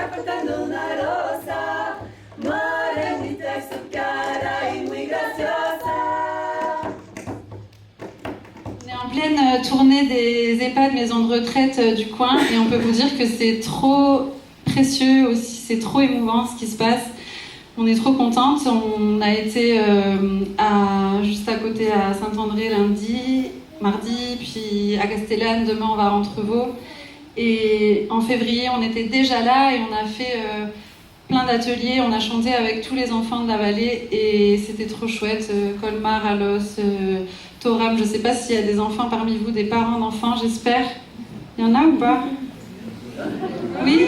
cortando una rosa, morenita y su cara y muy graciosa. On est en pleine tournée des EHPAD, maisons de retraite du coin, et on peut vous dire que c'est trop précieux aussi, c'est trop émouvant ce qui se passe. On est trop contente. On a été juste à côté à Saint-André mardi, puis à Castellane, demain on va à Entrevaux. Et en février, on était déjà là et on a fait plein d'ateliers. On a chanté avec tous les enfants de la vallée et c'était trop chouette. Colmar, Alos, Toram, je ne sais pas s'il y a des enfants parmi vous, des parents d'enfants, j'espère. Il y en a ou pas? Oui.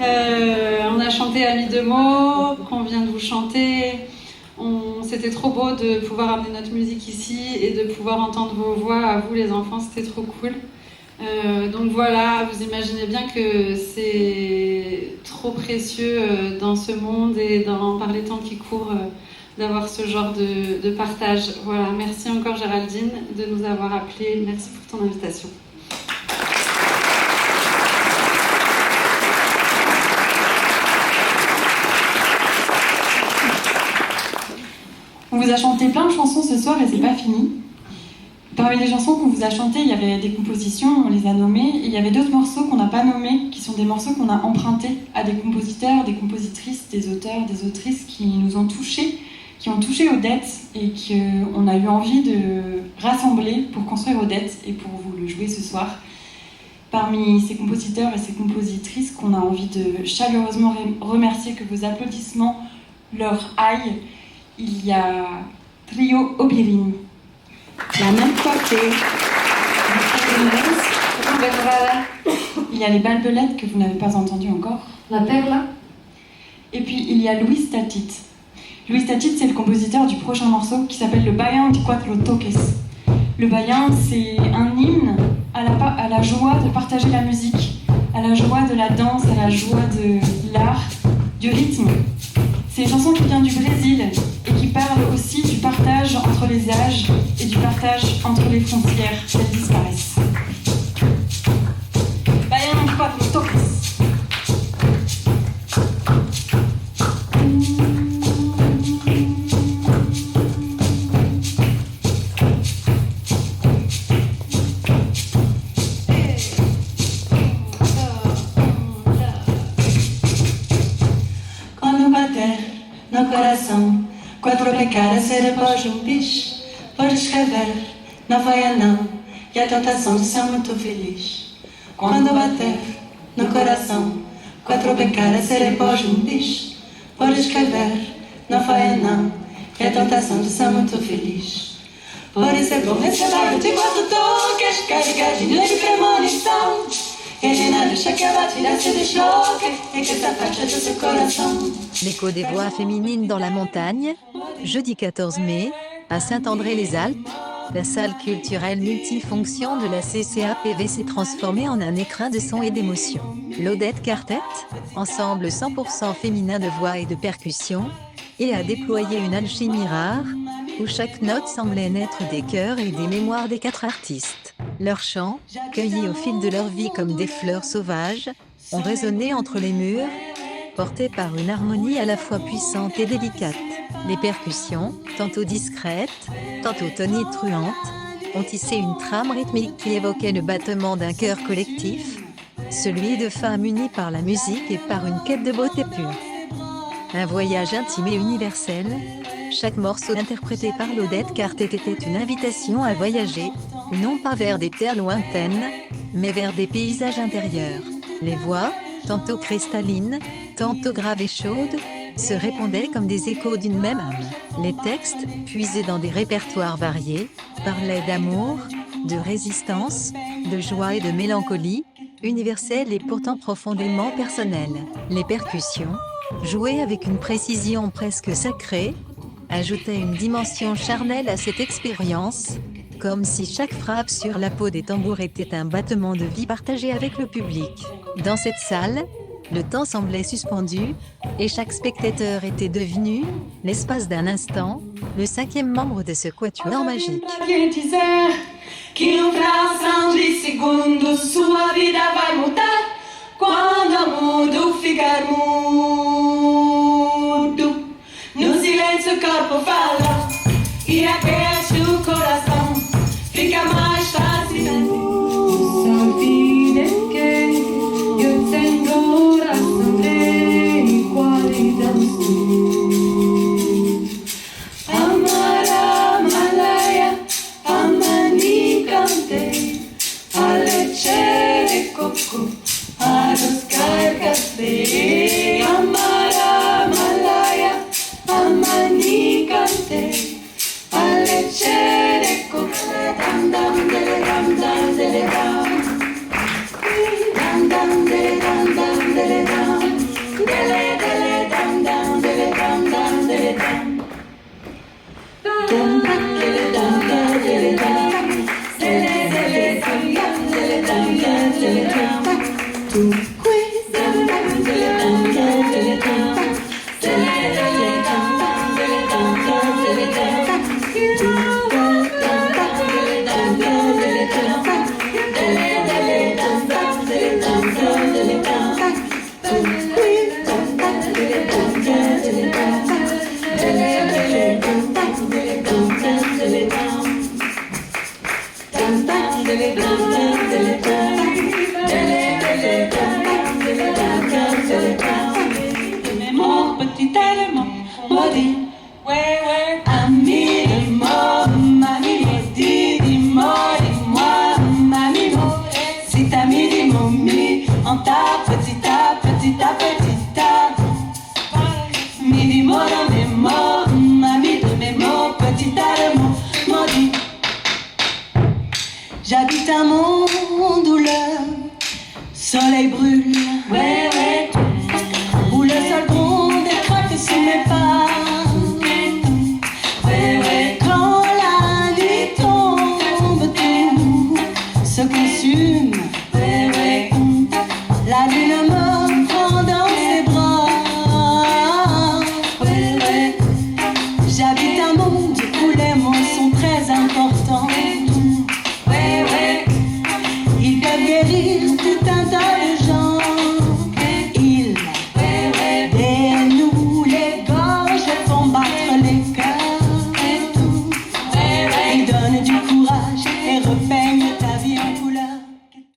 On a chanté Amis de mots, qu'on vient de vous chanter. C'était trop beau de pouvoir amener notre musique ici et de pouvoir entendre vos voix à vous les enfants, c'était trop cool. Donc voilà, vous imaginez bien que c'est trop précieux dans ce monde et par les temps qui courent d'avoir ce genre de partage. Voilà, merci encore Géraldine de nous avoir appelés, merci pour ton invitation. On vous a chanté plein de chansons ce soir et c'est pas fini. Parmi les chansons qu'on vous a chantées, il y avait des compositions, on les a nommées, et il y avait d'autres morceaux qu'on n'a pas nommés, qui sont des morceaux qu'on a empruntés à des compositeurs, des compositrices, des auteurs, des autrices qui nous ont touchés, qui ont touché Odette et qu'on a eu envie de rassembler pour construire Odette et pour vous le jouer ce soir. Parmi ces compositeurs et ces compositrices qu'on a envie de chaleureusement remercier, que vos applaudissements leur aillent, il y a Trio Obirini. La même côté. Il y a les Balbelettes que vous n'avez pas entendues encore. La Perla. Et puis il y a Luis Tatit. Luis Tatit, c'est le compositeur du prochain morceau qui s'appelle le Bayan de Cuatro Toques. Le Bayan, c'est un hymne à la joie de partager la musique, à la joie de la danse, à la joie de l'art, du rythme. C'est une chanson qui vient du Brésil et qui parle aussi du partage entre les âges et du partage entre les frontières qu'elles disparaissent. Baiano de Quatro Toques. No coração, quatro pecadas, ser depois de bicho. Pode escrever, não vai não, e a tentação de ser muito feliz. Quando bater no coração, quatro pecadas, ser depois de bicho. Pode escrever, não vai não, e a tentação de ser muito feliz. Por isso é bom esse bairro de quatro toques, carregar de leve premonição. L'écho des voix féminines dans la montagne, jeudi 14 mai, à Saint-André-les-Alpes, la salle culturelle multifonction de la CCAPV s'est transformée en un écrin de son et d'émotion. L'Odette Quartet, ensemble 100% féminin de voix et de percussion, et a déployé une alchimie rare, où chaque note semblait naître des cœurs et des mémoires des 4 artistes. Leurs chants, cueillis au fil de leur vie comme des fleurs sauvages, ont résonné entre les murs, portés par une harmonie à la fois puissante et délicate. Les percussions, tantôt discrètes, tantôt tonitruantes, ont tissé une trame rythmique qui évoquait le battement d'un cœur collectif, celui de femmes unies par la musique et par une quête de beauté pure. Un voyage intime et universel. Chaque morceau interprété par l'Odette Quartet était une invitation à voyager, non pas vers des terres lointaines, mais vers des paysages intérieurs. Les voix, tantôt cristallines, tantôt graves et chaudes, se répondaient comme des échos d'une même âme. Les textes, puisés dans des répertoires variés, parlaient d'amour, de résistance, de joie et de mélancolie, universels et pourtant profondément personnels. Les percussions, jouées avec une précision presque sacrée, ajoutaient une dimension charnelle à cette expérience, comme si chaque frappe sur la peau des tambours était un battement de vie partagé avec le public. Dans cette salle, le temps semblait suspendu, et chaque spectateur était devenu, l'espace d'un instant, le 5e membre de ce quatuor magique. Quando a mundo mudo no silêncio o corpo fala e aquece o coração, fica mais fácil. Sabia que eu tenho coração de qualidade. Amara Malaya, Amani cante, a leche de coco, a los cargaste. Amara Malaya, Amani cante, a leche de coco, dam dam dele dam dam dele dam, dam dam dele dam dam dele dam, dele dele dam dam dele dam dam dele dam. Mon petit élément maudit, ouais, ami de moi, mamie maudit, dis-moi, mamie maudit, si t'as mis des momies en ta petit à petit à petit à, mis des mots dans mes mots, mamie de mes mots, petit élément maudit. J'habite un monde où le soleil brûle, ouais.